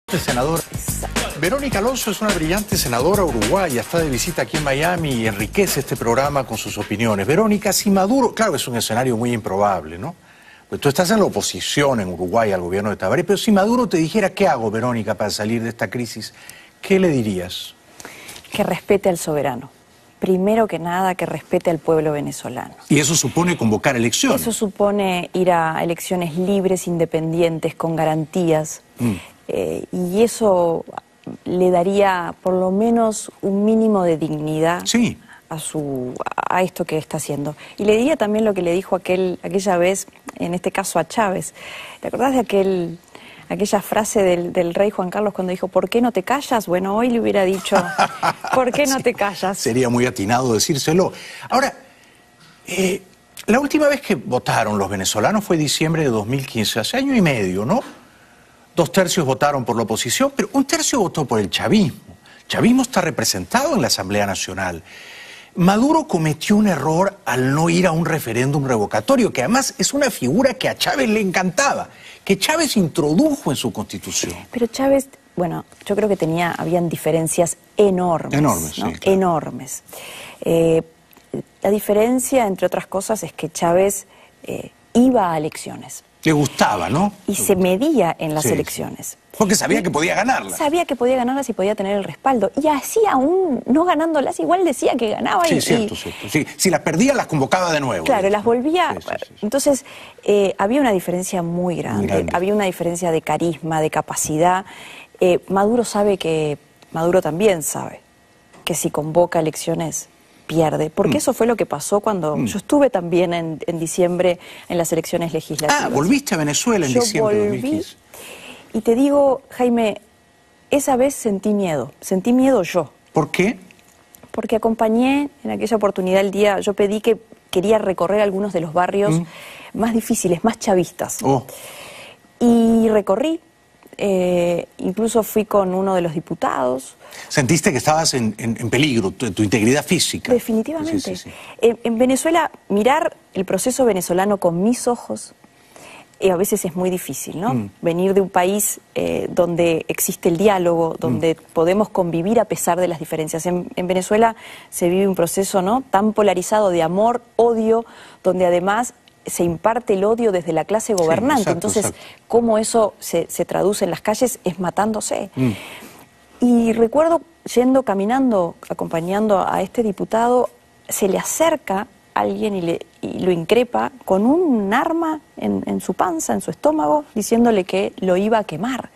Senadora. Verónica Alonso es una brillante senadora uruguaya, está de visita aquí en Miami y enriquece este programa con sus opiniones. Verónica, si Maduro, claro que es un escenario muy improbable, ¿no? Pues tú estás en la oposición en Uruguay al gobierno de Tabaré, pero si Maduro te dijera, ¿qué hago, Verónica, para salir de esta crisis? ¿Qué le dirías? Que respete al soberano. Primero que nada, que respete al pueblo venezolano. Y eso supone convocar elecciones. Eso supone ir a elecciones libres, independientes, con garantías. Y eso le daría por lo menos un mínimo de dignidad a esto que está haciendo. Y le diría también lo que le dijo aquella vez, en este caso a Chávez. ¿Te acordás de aquella frase del rey Juan Carlos cuando dijo, ¿por qué no te callas? Bueno, hoy le hubiera dicho, ¿por qué no te callas? Sería muy atinado decírselo. Ahora, la última vez que votaron los venezolanos fue diciembre de 2015, hace año y medio, ¿no? 2/3 votaron por la oposición, pero 1/3 votó por el chavismo. El chavismo está representado en la Asamblea Nacional. Maduro cometió un error al no ir a un referéndum revocatorio, que además es una figura que a Chávez le encantaba, que Chávez introdujo en su constitución. Pero Chávez, bueno, yo creo que habían diferencias enormes. Enormes, ¿no? Sí, claro. Enormes. La diferencia, entre otras cosas, es que Chávez iba a elecciones. Le gustaba, ¿no? Y se medía en las elecciones. Porque sabía que podía ganarlas. Sabía que podía ganarlas y podía tener el respaldo. Y así aún no ganándolas, igual decía que ganaba. Sí, cierto. Sí, si las perdía, las convocaba de nuevo. Claro, las volvía. Sí. Entonces, había una diferencia muy grande. Había una diferencia de carisma, de capacidad. Maduro también sabe que si convoca elecciones pierde, porque eso fue lo que pasó cuando yo estuve también en diciembre en las elecciones legislativas. Ah, volviste a Venezuela en diciembre de 2015. Y te digo, Jaime, esa vez sentí miedo yo. ¿Por qué? Porque acompañé en aquella oportunidad el día, yo pedí que quería recorrer algunos de los barrios más difíciles, más chavistas. Y recorrí, incluso fui con uno de los diputados. ¿Sentiste que estabas en peligro, tu integridad física? Definitivamente. Sí. En Venezuela, mirar el proceso venezolano con mis ojos a veces es muy difícil, ¿no? Venir de un país donde existe el diálogo, donde podemos convivir a pesar de las diferencias. En Venezuela se vive un proceso, ¿no?, tan polarizado de amor, odio, donde además se imparte el odio desde la clase gobernante. Entonces, cómo eso se traduce en las calles es matándose. Y recuerdo caminando, acompañando a este diputado, se le acerca alguien y lo increpa con un arma en su panza, en su estómago, diciéndole que lo iba a quemar.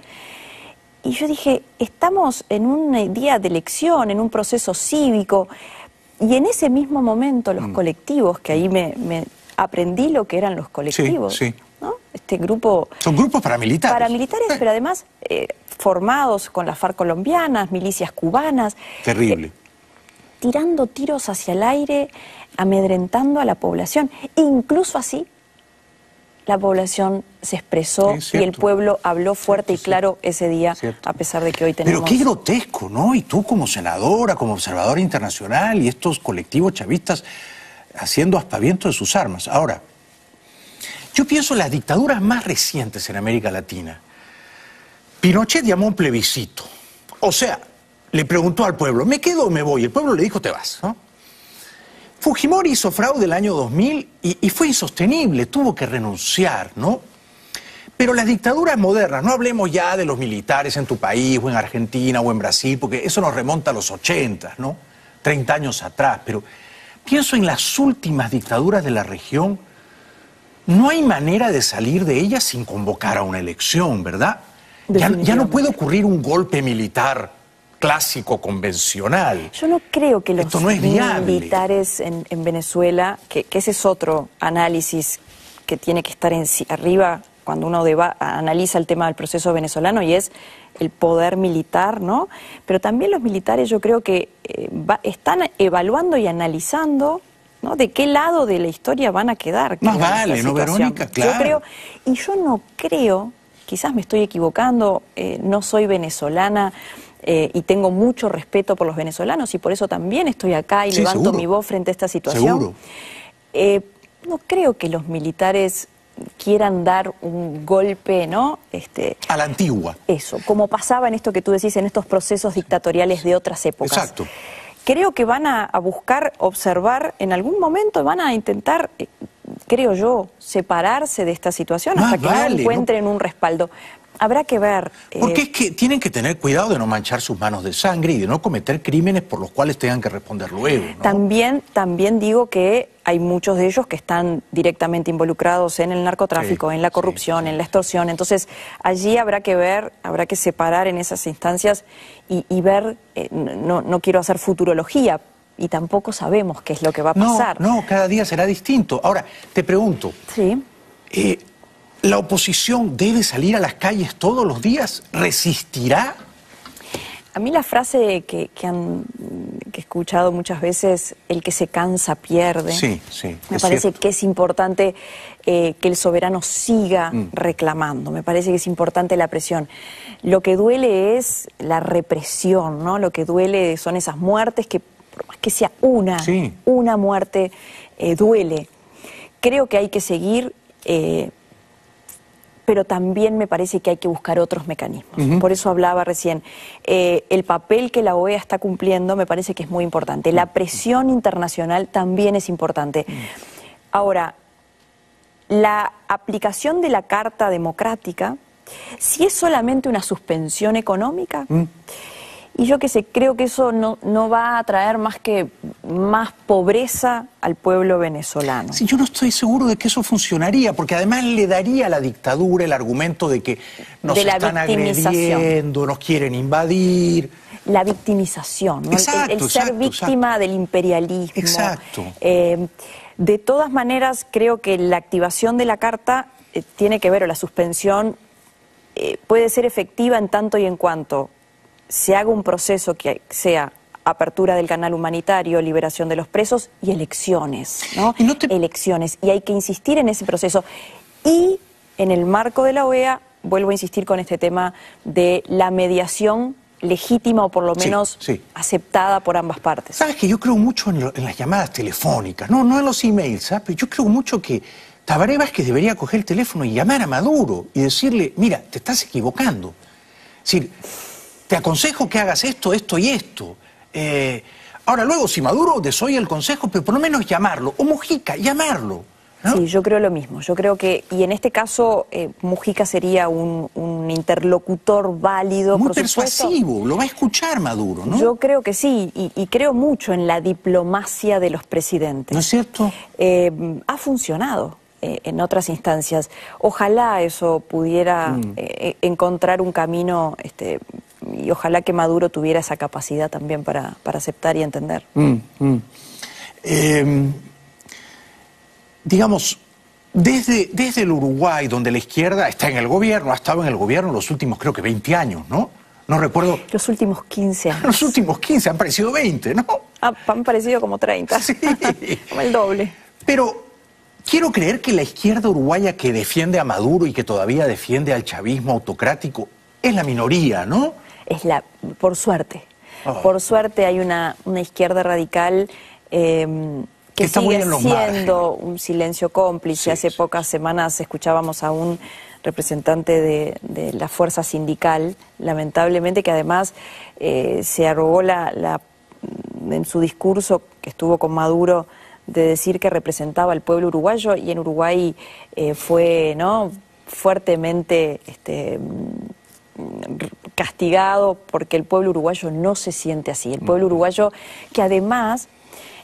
Y yo dije, estamos en un día de elección, en un proceso cívico, y en ese mismo momento los colectivos, que ahí me aprendí lo que eran los colectivos, ¿no? Este grupo... Son grupos paramilitares. Paramilitares, pero además formados con las FARC colombianas, milicias cubanas. Terrible. Tirando tiros hacia el aire, amedrentando a la población. Incluso así, la población se expresó y el pueblo habló fuerte y claro ese día, a pesar de que hoy tenemos... Pero qué grotesco, ¿no? Y tú como senadora, como observadora internacional, y estos colectivos chavistas haciendo aspaviento de sus armas. Ahora, yo pienso en las dictaduras más recientes en América Latina. Pinochet llamó a un plebiscito. O sea, le preguntó al pueblo, ¿me quedo o me voy? El pueblo le dijo, te vas, ¿no? Fujimori hizo fraude el año 2000 y fue insostenible, tuvo que renunciar, ¿no? Pero las dictaduras modernas, no hablemos ya de los militares en tu país, o en Argentina, o en Brasil, porque eso nos remonta a los 80, ¿no? 30 años atrás, pero pienso en las últimas dictaduras de la región. No hay manera de salir de ellas sin convocar a una elección, ¿verdad? Ya no puede ocurrir un golpe militar clásico, convencional. Yo no creo que los militares en Venezuela, que ese es otro análisis que tiene que estar arriba cuando uno analiza el tema del proceso venezolano, y es el poder militar, ¿no? Pero también los militares yo creo que están evaluando y analizando, ¿no?, de qué lado de la historia van a quedar. Más vale, ¿no, Verónica? Claro. Yo creo, y yo no creo, quizás me estoy equivocando, no soy venezolana y tengo mucho respeto por los venezolanos y por eso también estoy acá y levanto mi voz frente a esta situación. Seguro. No creo que los militares quieran dar un golpe, ¿no? A la antigua. Eso, como pasaba en esto que tú decís, en estos procesos dictatoriales de otras épocas. Exacto. Creo que van a buscar observar, en algún momento van a intentar, creo yo, separarse de esta situación hasta que no encuentren un respaldo. Habrá que ver. Porque es que tienen que tener cuidado de no manchar sus manos de sangre y de no cometer crímenes por los cuales tengan que responder luego, ¿no? También digo que hay muchos de ellos que están directamente involucrados en el narcotráfico, en la corrupción, en la extorsión. Entonces, allí habrá que ver, habrá que separar en esas instancias y ver, no quiero hacer futurología, y tampoco sabemos qué es lo que va a pasar. No, cada día será distinto. Ahora, te pregunto. Sí. ¿La oposición debe salir a las calles todos los días? ¿Resistirá? A mí la frase que he escuchado muchas veces, el que se cansa pierde. Sí, sí. Me parece que es importante que el soberano siga reclamando. Me parece que es importante la presión. Lo que duele es la represión, ¿no? Lo que duele son esas muertes que, por más que sea una muerte, duele. Creo que hay que seguir... pero también me parece que hay que buscar otros mecanismos. Por eso hablaba recién. El papel que la OEA está cumpliendo me parece que es muy importante. La presión internacional también es importante. Ahora, la aplicación de la Carta Democrática, si es solamente una suspensión económica, y yo qué sé, creo que eso no va a traer más que más pobreza al pueblo venezolano. Sí, yo no estoy seguro de que eso funcionaría, porque además le daría a la dictadura el argumento de que nos están agrediendo, nos quieren invadir. La victimización, ¿no? El ser víctima del imperialismo. Exacto. De todas maneras, creo que la activación de la Carta tiene que ver, o la suspensión puede ser efectiva en tanto y en cuanto se haga un proceso que sea apertura del canal humanitario, liberación de los presos y elecciones, ¿no? Elecciones. Y hay que insistir en ese proceso. Y en el marco de la OEA, vuelvo a insistir con este tema de la mediación legítima o por lo menos aceptada por ambas partes. Sabes que yo creo mucho en las llamadas telefónicas, no en los emails, ¿sabes? Pero yo creo mucho que Tabaré Vázquez debería coger el teléfono y llamar a Maduro y decirle, mira, te estás equivocando. Es decir, te aconsejo que hagas esto, esto y esto. Ahora luego, si Maduro desoye el consejo, pero por lo menos llamarlo. O Mujica, llamarlo, ¿no? Sí, yo creo lo mismo. Yo creo que, y en este caso, Mujica sería un interlocutor válido, muy por persuasivo, lo va a escuchar Maduro, ¿no? Yo creo que sí, y creo mucho en la diplomacia de los presidentes. ¿No es cierto? Ha funcionado en otras instancias. Ojalá eso pudiera encontrar un camino... y ojalá que Maduro tuviera esa capacidad también para aceptar y entender. Digamos, desde el Uruguay, donde la izquierda está en el gobierno, ha estado en el gobierno los últimos, creo que 20 años, ¿no? No recuerdo... Los últimos 15 años. Los últimos 15, han parecido 20, ¿no? Han parecido como 30. Sí. Como el doble. Pero quiero creer que la izquierda uruguaya que defiende a Maduro y que todavía defiende al chavismo autocrático es la minoría, ¿no? Por suerte. Por suerte hay una izquierda radical que sigue siendo un silencio cómplice. Hace pocas semanas escuchábamos a un representante de la fuerza sindical, lamentablemente, que además se arrogó en su discurso que estuvo con Maduro de decir que representaba al pueblo uruguayo, y en Uruguay fue, ¿no?, fuertemente castigado, porque el pueblo uruguayo no se siente así. El pueblo uruguayo, que además,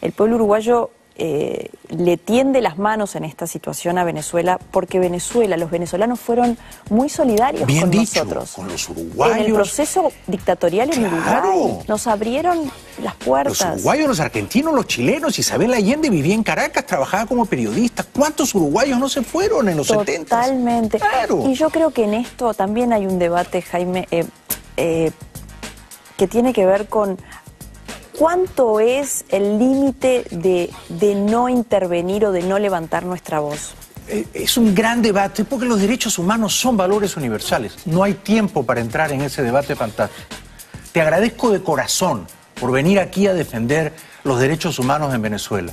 el pueblo uruguayo le tiende las manos en esta situación a Venezuela, porque los venezolanos fueron muy solidarios con nosotros. Con los uruguayos. En el proceso dictatorial en Uruguay nos abrieron las puertas. Los uruguayos, los argentinos, los chilenos. Isabel Allende vivía en Caracas, trabajaba como periodista. ¿Cuántos uruguayos no se fueron en los 70? Totalmente. Claro. Y yo creo que en esto también hay un debate, Jaime, que tiene que ver con ¿cuánto es el límite de no intervenir o de no levantar nuestra voz? Es un gran debate, porque los derechos humanos son valores universales. No hay tiempo para entrar en ese debate fantástico. Te agradezco de corazón por venir aquí a defender los derechos humanos en Venezuela.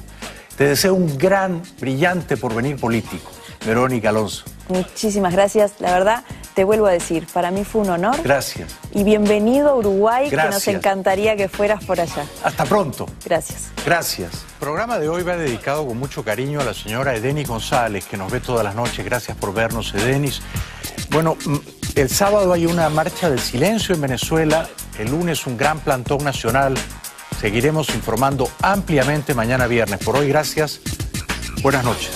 Te deseo un gran, brillante porvenir político. Verónica Alonso. Muchísimas gracias. La verdad, te vuelvo a decir, para mí fue un honor. Gracias. Y bienvenido a Uruguay, Gracias. que nos encantaría que fueras por allá. Hasta pronto. Gracias. Gracias. El programa de hoy va dedicado con mucho cariño a la señora Edenis González, que nos ve todas las noches. Gracias por vernos, Edenis. Bueno, el sábado hay una marcha del silencio en Venezuela. El lunes un gran plantón nacional. Seguiremos informando ampliamente mañana viernes. Por hoy, gracias. Buenas noches.